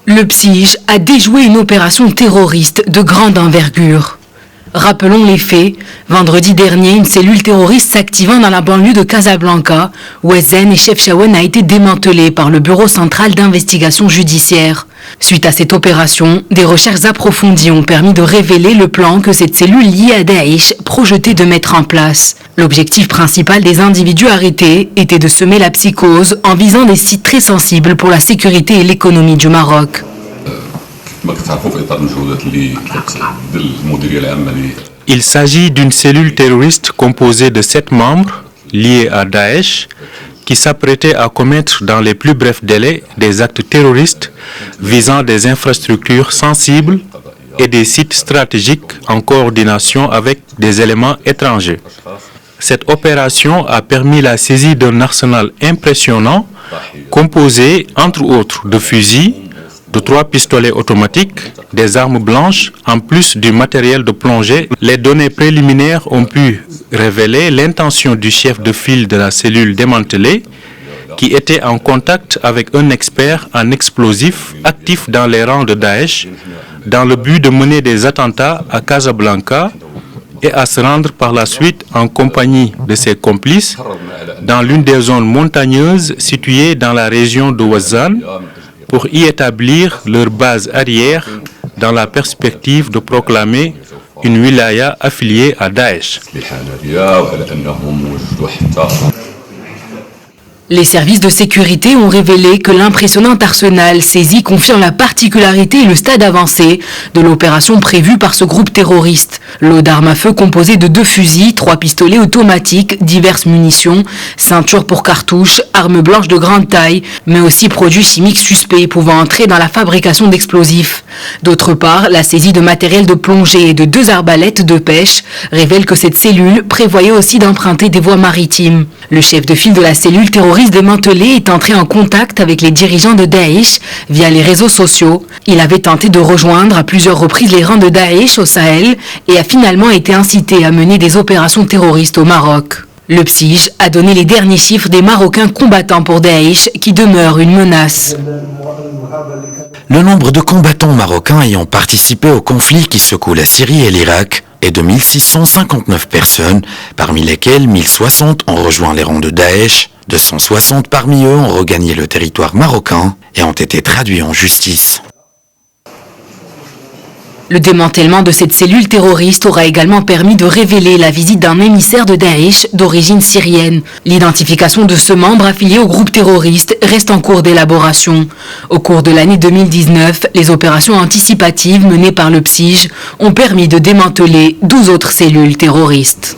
Le PSIJ a déjoué une opération terroriste de grande envergure. Rappelons les faits. Vendredi dernier, une cellule terroriste s'activant dans la banlieue de Casablanca, Ouezen et Chefchaouen a été démantelée par le Bureau central d'investigation judiciaire. Suite à cette opération, des recherches approfondies ont permis de révéler le plan que cette cellule liée à Daesh projetait de mettre en place. L'objectif principal des individus arrêtés était de semer la psychose en visant des sites très sensibles pour la sécurité et l'économie du Maroc. Il s'agit d'une cellule terroriste composée de 7 membres liés à Daesh qui s'apprêtaient à commettre dans les plus brefs délais des actes terroristes visant des infrastructures sensibles et des sites stratégiques en coordination avec des éléments étrangers. Cette opération a permis la saisie d'un arsenal impressionnant composé entre autres de fusils, de 3 pistolets automatiques, des armes blanches, en plus du matériel de plongée. Les données préliminaires ont pu révéler l'intention du chef de file de la cellule démantelée, qui était en contact avec un expert en explosifs actif dans les rangs de Daesh, dans le but de mener des attentats à Casablanca et à se rendre par la suite en compagnie de ses complices dans l'une des zones montagneuses situées dans la région de Ouezen, pour y établir leur base arrière dans la perspective de proclamer une wilaya affiliée à Daesh. Les services de sécurité ont révélé que l'impressionnant arsenal saisi confirme la particularité et le stade avancé de l'opération prévue par ce groupe terroriste. Lot d'armes à feu composées de 2 fusils, 3 pistolets automatiques, diverses munitions, ceintures pour cartouches, armes blanches de grande taille, mais aussi produits chimiques suspects pouvant entrer dans la fabrication d'explosifs. D'autre part, la saisie de matériel de plongée et de 2 arbalètes de pêche révèle que cette cellule prévoyait aussi d'emprunter des voies maritimes. Le chef de file de la cellule terroriste démantelé est entré en contact avec les dirigeants de Daesh via les réseaux sociaux. Il avait tenté de rejoindre à plusieurs reprises les rangs de Daesh au Sahel et a finalement été incité à mener des opérations terroristes au Maroc. Le PSIJ a donné les derniers chiffres des Marocains combattants pour Daesh qui demeurent une menace. Le nombre de combattants marocains ayant participé au conflit qui secoue la Syrie et l'Irak est de 1659 personnes, parmi lesquelles 1060 ont rejoint les rangs de Daesh, 260 parmi eux ont regagné le territoire marocain et ont été traduits en justice. Le démantèlement de cette cellule terroriste aura également permis de révéler la visite d'un émissaire de Daesh d'origine syrienne. L'identification de ce membre affilié au groupe terroriste reste en cours d'élaboration. Au cours de l'année 2019, les opérations anticipatives menées par le PSIJ ont permis de démanteler 12 autres cellules terroristes.